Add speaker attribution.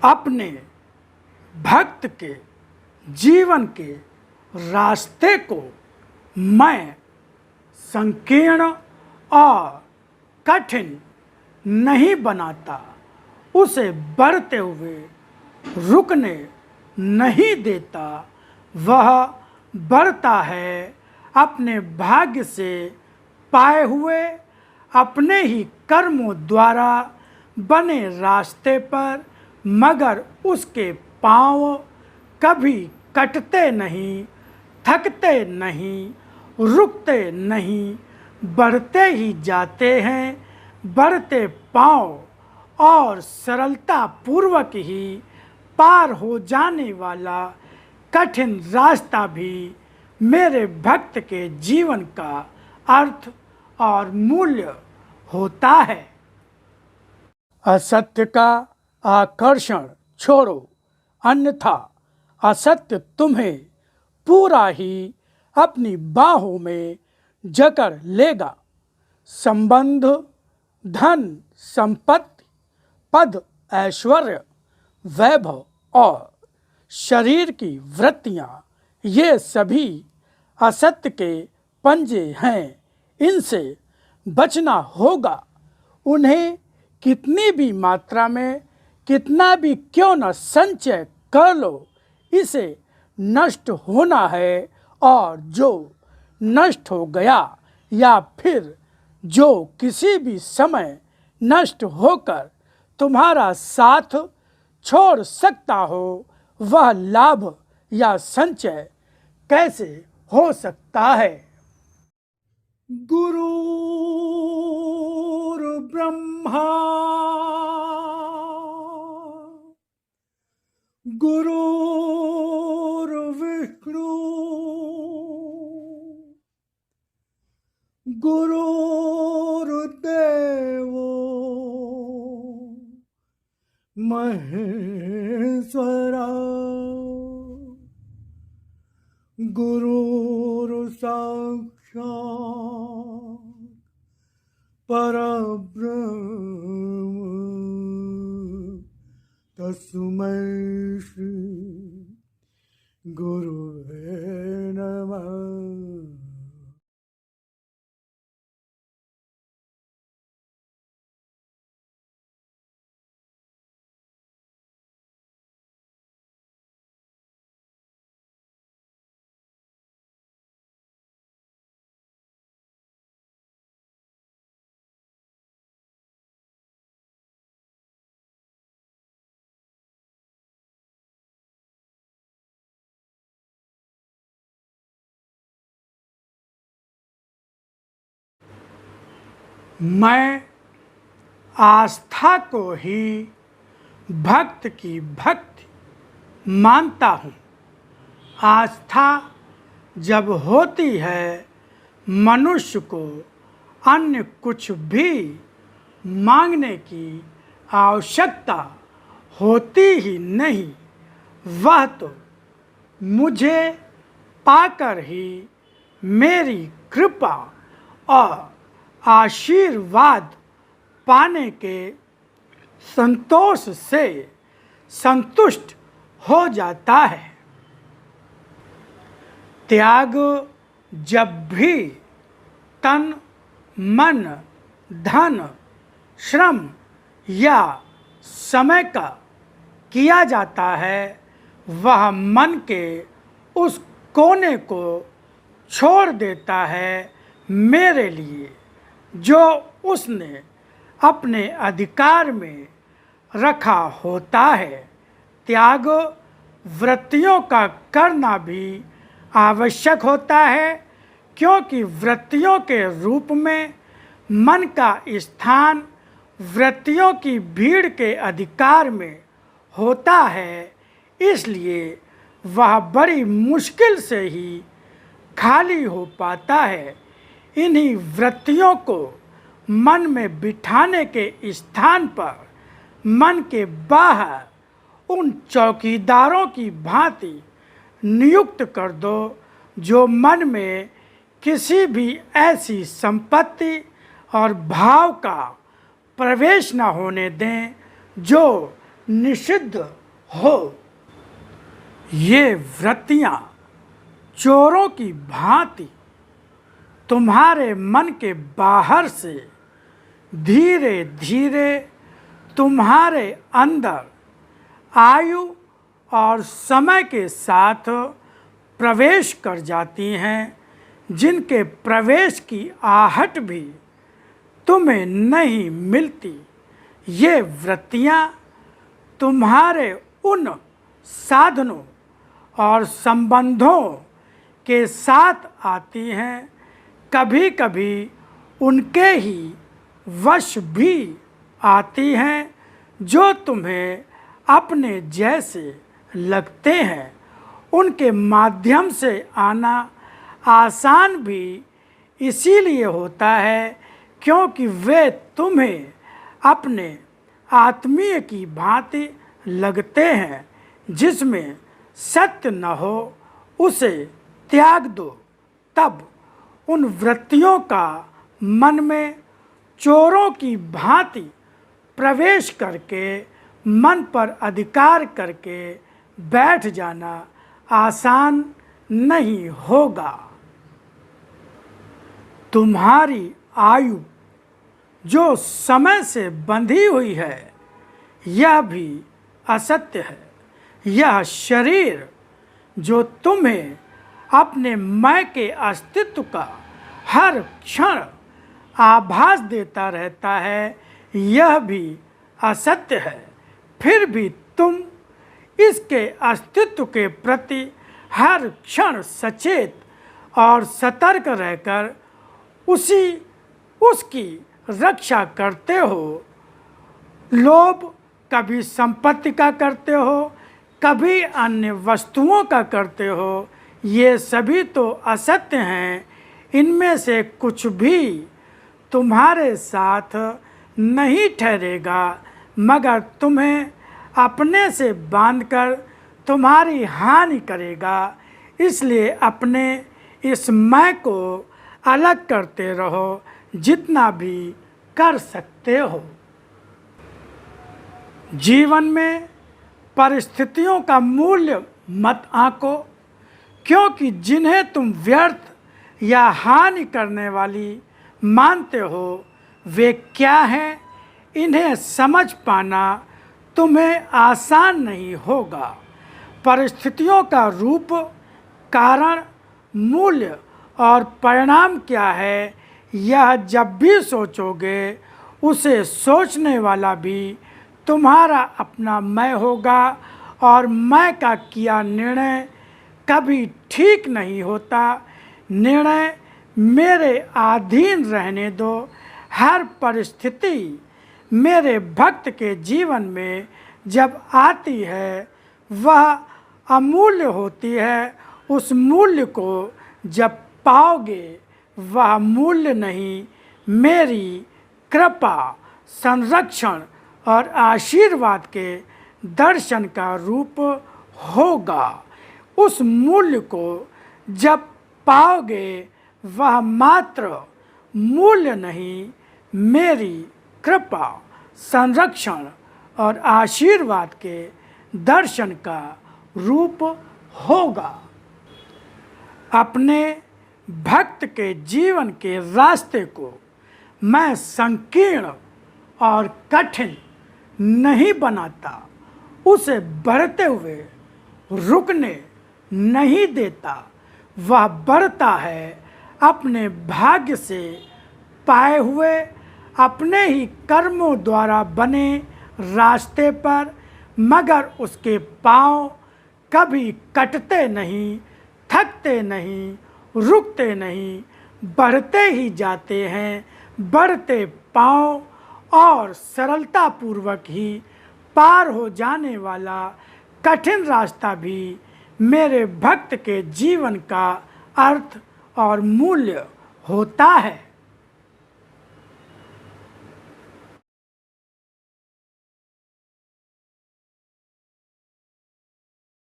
Speaker 1: अपने भक्त के जीवन के रास्ते को मैं संकीर्ण और कठिन नहीं बनाता, उसे बढ़ते हुए रुकने नहीं देता। वह बढ़ता है अपने भाग्य से पाए हुए अपने ही कर्मों द्वारा बने रास्ते पर, मगर उसके पांव कभी कटते नहीं, थकते नहीं, रुकते नहीं, बढ़ते ही जाते हैं। बढ़ते पांव और सरलता पूर्वक ही पार हो जाने वाला कठिन रास्ता भी मेरे भक्त के जीवन का अर्थ और मूल्य होता है। असत्य का आकर्षण छोड़ो, अन्यथा असत्य तुम्हें पूरा ही अपनी बाहों में जकड़ लेगा। संबंध, धन, संपत्ति, पद, ऐश्वर्य, वैभव और शरीर की वृत्तियां, ये सभी असत्य के पंजे हैं। इनसे बचना होगा। उन्हें कितनी भी मात्रा में, कितना भी क्यों न संचय कर लो, इसे नष्ट होना है। और जो नष्ट हो गया या फिर जो किसी भी समय नष्ट होकर तुम्हारा साथ छोड़ सकता हो, वह लाभ या संचय कैसे हो सकता है। गुरुर्ब्रह्मा गुरुर्विष्णु गुरुर्देवो महेश्वरा गुरुर्साक्षात् परब्रह्म तस्मै श्री गुरुवे नमः। मैं आस्था को ही भक्त की भक्ति मानता हूँ। आस्था जब होती है, मनुष्य को अन्य कुछ भी मांगने की आवश्यकता होती ही नहीं। वह तो मुझे पाकर ही मेरी कृपा और आशीर्वाद पाने के संतोष से संतुष्ट हो जाता है। त्याग जब भी तन, मन, धन, श्रम या समय का किया जाता है, वह मन के उस कोने को छोड़ देता है मेरे लिए, जो उसने अपने अधिकार में रखा होता है। त्याग वृत्तियों का करना भी आवश्यक होता है, क्योंकि वृत्तियों के रूप में मन का स्थान वृत्तियों की भीड़ के अधिकार में होता है। इसलिए वह बड़ी मुश्किल से ही खाली हो पाता है। इन्हीं वृत्तियों को मन में बिठाने के स्थान पर मन के बाहर उन चौकीदारों की भांति नियुक्त कर दो, जो मन में किसी भी ऐसी संपत्ति और भाव का प्रवेश न होने दें जो निषिद्ध हो। ये वृत्तियां चोरों की भांति तुम्हारे मन के बाहर से धीरे धीरे तुम्हारे अंदर आयु और समय के साथ प्रवेश कर जाती हैं, जिनके प्रवेश की आहट भी तुम्हें नहीं मिलती। ये वृत्तियां तुम्हारे उन साधनों और संबंधों के साथ आती हैं, कभी कभी उनके ही वश भी आती हैं जो तुम्हें अपने जैसे लगते हैं। उनके माध्यम से आना आसान भी इसीलिए होता है क्योंकि वे तुम्हें अपने आत्मीय की भांति लगते हैं। जिसमें सत्य न हो उसे त्याग दो। तब उन वृत्तियों का मन में चोरों की भांति प्रवेश करके मन पर अधिकार करके बैठ जाना आसान नहीं होगा। तुम्हारी आयु जो समय से बंधी हुई है, यह भी असत्य है। यह शरीर जो तुम्हें अपने मैं के अस्तित्व का हर क्षण आभास देता रहता है, यह भी असत्य है। फिर भी तुम इसके अस्तित्व के प्रति हर क्षण सचेत और सतर्क रहकर उसकी रक्षा करते हो। लोभ कभी संपत्ति का करते हो, कभी अन्य वस्तुओं का करते हो। ये सभी तो असत्य हैं। इनमें से कुछ भी तुम्हारे साथ नहीं ठहरेगा, मगर तुम्हें अपने से बांधकर तुम्हारी हानि करेगा। इसलिए अपने इस मैं को अलग करते रहो जितना भी कर सकते हो। जीवन में परिस्थितियों का मूल्य मत आंको, क्योंकि जिन्हें तुम व्यर्थ या हानि करने वाली मानते हो वे क्या हैं, इन्हें समझ पाना तुम्हें आसान नहीं होगा। परिस्थितियों का रूप, कारण, मूल्य और परिणाम क्या है, यह जब भी सोचोगे उसे सोचने वाला भी तुम्हारा अपना मैं होगा। और मैं का किया निर्णय कभी ठीक नहीं होता। निर्णय मेरे अधीन रहने दो। हर परिस्थिति मेरे भक्त के जीवन में जब आती है वह अमूल्य होती है। उस मूल्य को जब पाओगे वह मूल्य नहीं, मेरी कृपा, संरक्षण और आशीर्वाद के दर्शन का रूप होगा। उस मूल्य को जब पाओगे वह मात्र मूल्य नहीं, मेरी कृपा, संरक्षण और आशीर्वाद के दर्शन का रूप होगा। अपने भक्त के जीवन के रास्ते को मैं संकीर्ण और कठिन नहीं बनाता, उसे बढ़ते हुए रुकने नहीं देता। वह बढ़ता है अपने भाग्य से पाए हुए, अपने ही कर्मों द्वारा बने रास्ते पर, मगर उसके पांव कभी कटते नहीं, थकते नहीं, रुकते नहीं, बढ़ते ही जाते हैं। बढ़ते पांव और सरलतापूर्वक ही पार हो जाने वाला कठिन रास्ता भी मेरे भक्त के जीवन का अर्थ और मूल्य होता है।